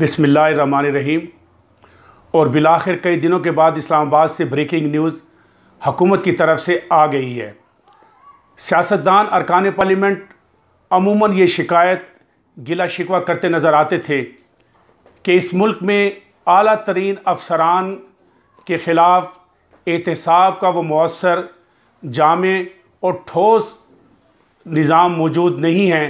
बिस्मिल्लाहिर्रहमानिर्रहीम। और बिलाखिर कई दिनों के बाद इस्लामाबाद से ब्रेकिंग न्यूज़ हुकूमत की तरफ से आ गई है। सियासतदान अरकान पार्लियामेंट अमूमन ये शिकायत गिला शिकवा करते नज़र आते थे कि इस मुल्क में आला तरीन अफसरान के ख़िलाफ़ एहतसाब का वो मौसर जामे और ठोस निज़ाम मौजूद नहीं है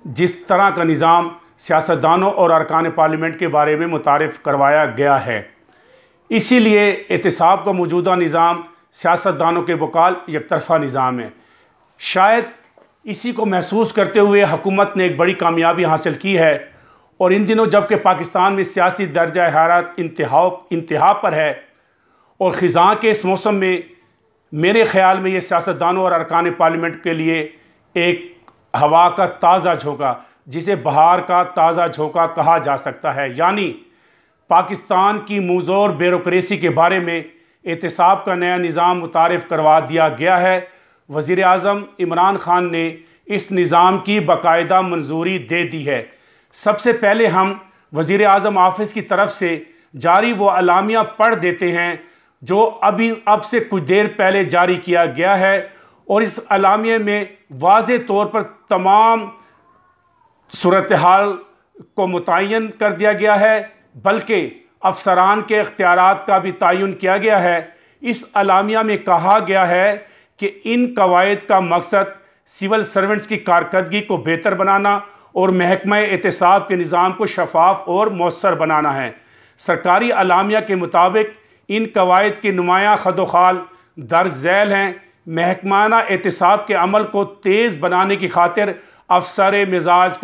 जिस तरह का निज़ाम सियासतदानों और अरकान पार्लियामेंट के बारे में मुतारिफ़ करवाया गया है। इसीलिए एहतसाब का मौजूदा निज़ाम सियासतदानों के बकाल एकतरफ़ा निज़ाम है। शायद इसी को महसूस करते हुए हुकूमत ने एक बड़ी कामयाबी हासिल की है और इन दिनों जबकि पाकिस्तान में सियासी दर्जा हरारत इंतहा पर है और ख़िज़ां के इस मौसम में मेरे ख़्याल में ये सियासतदानों और अरकान पार्लियामेंट के लिए एक हवा का ताज़ा झोंका, जिसे बहार का ताज़ा झोंका कहा जा सकता है, यानी पाकिस्तान की मुज़ोर ब्यूरोक्रेसी के बारे में एहतसाब का नया निज़ाम मुतारिफ़ करवा दिया गया है। वज़ीर आज़म इमरान खान ने इस निज़ाम की बाकायदा मंजूरी दे दी है। सबसे पहले हम वज़ीर आज़म ऑफिस की तरफ से जारी वो अलामिया पढ़ देते हैं जो अब से कुछ देर पहले जारी किया गया है और इस अलामिया में वाज़े तौर पर तमाम सूरत हाल को मुतय्यन कर दिया गया है, बल्कि अफसरान के इख्तियारात का भी तयन किया गया है। इस अलामिया में कहा गया है कि इन कवायद का मकसद सिविल सर्वेंट्स की कारकर्दगी को बेहतर बनाना और महकमा एहतसाब के निज़ाम को शफाफ और मौसर बनाना है। सरकारी अलामिया के मुताबिक इन कवायद के नुमायाँ खदोखाल दर्ज झैल हैं। महकमाना एहतसाब के अमल को तेज़ बनाने की खातिर अफसर मिजाज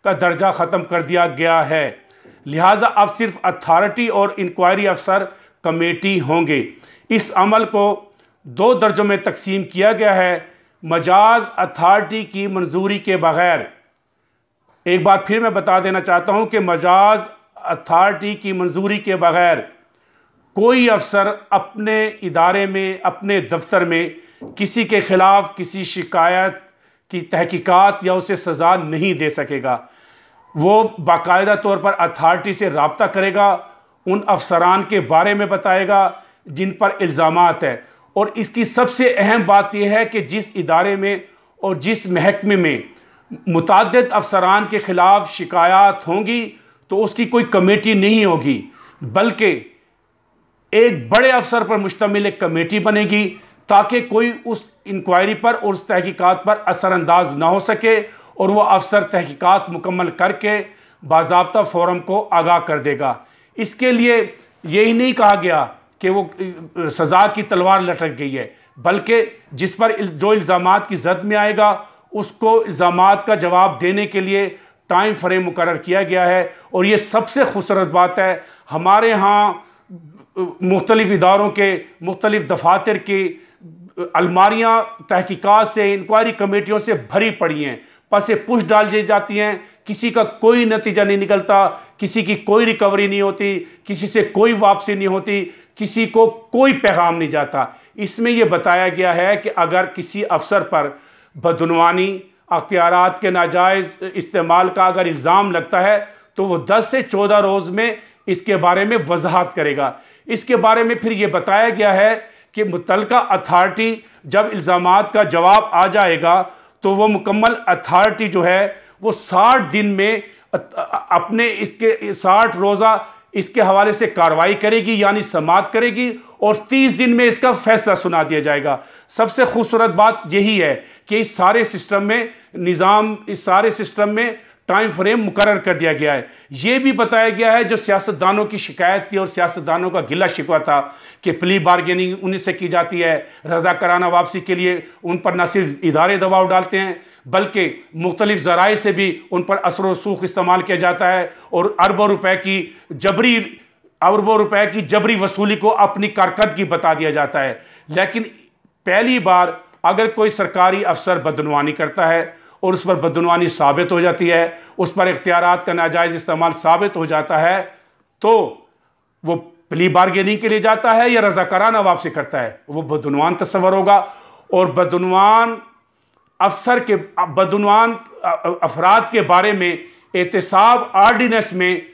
का दर्जा ख़त्म कर दिया गया है। लिहाजा अब सिर्फ अथॉरिटी और इंक्वायरी अफसर कमेटी होंगे। इस अमल को दो दर्जों में तकसीम किया गया है। मजाज अथॉरिटी की मंजूरी के बग़ैर, एक बार फिर मैं बता देना चाहता हूँ कि मजाज अथॉरिटी की मंजूरी के बग़ैर कोई अफसर अपने इदारे में, अपने दफ्तर में किसी के ख़िलाफ़ किसी शिकायत की तहकीकात या उसे सज़ा नहीं दे सकेगा। वो बाकायदा तौर पर अथॉरिटी से रब्ता करेगा, उन अफसरान के बारे में बताएगा जिन पर इल्ज़ामात है। और इसकी सबसे अहम बात यह है कि जिस इदारे में और जिस महकमे में मुतअद्दिद अफसरान के ख़िलाफ़ शिकायत होंगी तो उसकी कोई कमेटी नहीं होगी, बल्कि एक बड़े अफसर पर मुश्तमिल एक कमेटी बनेगी ताकि कोई उस इंक्वायरी पर और उस तहकीकात पर असरअंदाज ना हो सके और वह अफसर तहकीकात मुकम्मल करके बाज़ाब्ता फोरम को आगाह कर देगा। इसके लिए यही नहीं कहा गया कि वो सज़ा की तलवार लटक गई है, बल्कि जिस पर जो इल्ज़ामात की जद में आएगा उसको इल्ज़ामात का जवाब देने के लिए टाइम फ्रेम मुकर्रर किया गया है। और ये सबसे खूबसूरत बात है, हमारे यहाँ मुख्तलिफ़ इदारों के मुख्तलिफ़ दफातर की अलमारियाँ तहकीकात से, इंक्वायरी कमेटियों से भरी पड़ी हैं। पसे पुश डाल दी जाती हैं, किसी का कोई नतीजा नहीं निकलता, किसी की कोई रिकवरी नहीं होती, किसी से कोई वापसी नहीं होती, किसी को कोई पैगाम नहीं जाता। इसमें यह बताया गया है कि अगर किसी अफसर पर बदउनवानी, अख्तियारात के नाजायज़ इस्तेमाल का अगर इल्ज़ाम लगता है तो वह 10 से 14 रोज़ में इसके बारे में वजाहत करेगा। इसके बारे में फिर ये बताया गया है कि मुतल्लिका अथॉरिटी जब इल्ज़ामात का जवाब आ जाएगा तो वो मुकम्मल अथॉरिटी जो है वो 60 दिन में अपने इसके 60 रोज़ा इसके हवाले से कार्रवाई करेगी, यानी समाअत करेगी और 30 दिन में इसका फैसला सुना दिया जाएगा। सबसे खूबसूरत बात यही है कि इस सारे सिस्टम में टाइम फ्रेम मुकर्रर कर दिया गया है। ये भी बताया गया है जो सियासतदानों की शिकायत थी और सियासतदानों का गिला शिकवा था कि प्ली बार्गेनिंग उन्हीं से की जाती है, रज़ाकाराना वापसी के लिए उन पर न सिर्फ इदारे दबाव डालते हैं बल्कि मुख्तलिफ़ ज़राए से भी उन पर असर व सूख इस्तेमाल किया जाता है और अरबों रुपए की जबरी वसूली को अपनी कारकर्दगी बता दिया जाता है। लेकिन पहली बार अगर कोई सरकारी अफसर बदउनवानी करता है और उस पर बदउनवानी साबित हो जाती है, उस पर इख्तियारात का नाजायज़ इस्तेमाल साबित हो जाता है, तो वो प्ली बार्गेनिंग के लिए जाता है या रज़ाकाराना वापसी करता है, वो बदउनवान तस्वर होगा। और बदउनवान अफराद के बारे में एहतसाब आर्डिनेंस में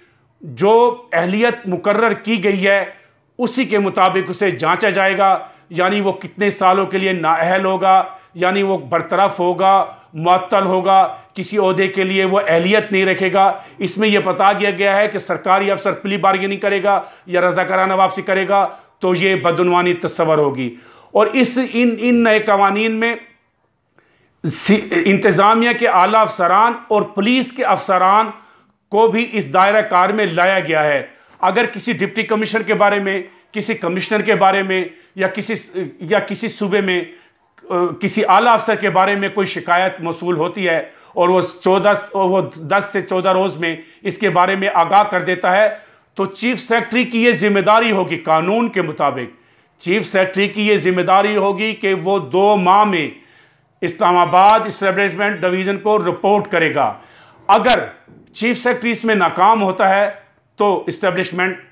जो अहलियत मुकर्रर की गई है उसी के मुताबिक उसे जांचा जाएगा, यानी वो कितने सालों के लिए नाअहल होगा, यानी वो बरतरफ होगा, मुअत्तल होगा, किसी ओहदे के लिए वो अहलियत नहीं रखेगा। इसमें यह बता दिया गया है कि सरकारी अफसर प्ली बार्गेनिंग करेगा या रज़ाकाराना वापसी करेगा तो ये बदउनवानी तस्वर होगी। और इन नए कवानीन में इंतज़ामिया के आला अफसरान और पुलिस के अफसरान को भी इस दायरा कार में लाया गया है। अगर किसी डिप्टी कमिश्नर के बारे में, किसी कमिश्नर के बारे में या किसी सूबे में किसी आला अफसर के बारे में कोई शिकायत मौसूल होती है और वो 10 से 14 रोज़ में इसके बारे में आगाह कर देता है, तो चीफ सेक्रेटरी की ये जिम्मेदारी होगी, कानून के मुताबिक चीफ सेक्रेटरी की ये जिम्मेदारी होगी कि वो 2 माह में इस्लामाबाद इस्टेब्लिशमेंट डिवीज़न को रिपोर्ट करेगा। अगर चीफ सेक्रेटरी इसमें नाकाम होता है तो इस्टेब्लिशमेंट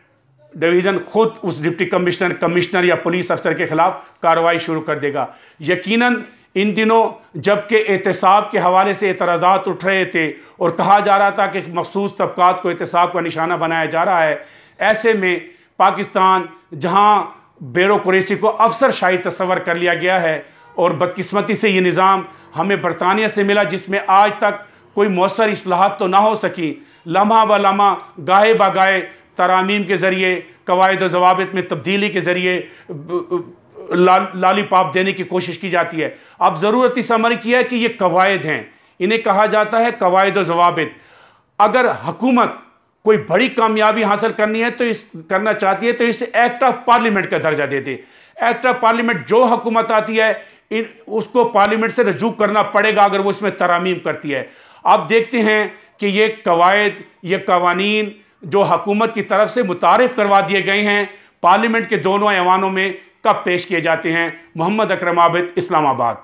डिवीज़न खुद उस डिप्टी कमिश्नर या पुलिस अफसर के खिलाफ कार्रवाई शुरू कर देगा। यकीनन इन दिनों जबकि एहतसाब के हवाले से एतराज़ात उठ रहे थे और कहा जा रहा था कि मखसूस तबकात को एहतसाब का निशाना बनाया जा रहा है, ऐसे में पाकिस्तान जहाँ ब्यूरोक्रेसी को अफसरशाही तस्वर कर लिया गया है और बदकिस्मती से ये निज़ाम हमें बरतानिया से मिला जिसमें आज तक कोई मौसर इस्लाहात तो ना हो सकी, लम्हा ब लम्हा गाहे बगाहे तरामीम के ज़रिए, कवायद व ज़वाबित में तब्दीली के ज़रिए लालीपॉप देने की कोशिश की जाती है। अब ज़रूरत इस अमर की है कि ये कवायद हैं, इन्हें कहा जाता है कवायद व ज़वाबित। अगर हुकूमत कोई बड़ी कामयाबी हासिल करना चाहती है तो इसे एक्ट ऑफ पार्लियामेंट का दर्जा दे दे। एक्ट ऑफ पार्लियामेंट जो हुकूमत आती है उसको पार्लियामेंट से रजू करना पड़ेगा अगर वो इसमें तरामीम करती है। अब देखते हैं कि ये कवायद, ये कवानीन जो हुकूमत की तरफ से मुतारिफ करवा दिए गए हैं पार्लियामेंट के दोनों ऐवानों में कब पेश किए जाते हैं। मोहम्मद अकरम, आबिद, इस्लामाबाद।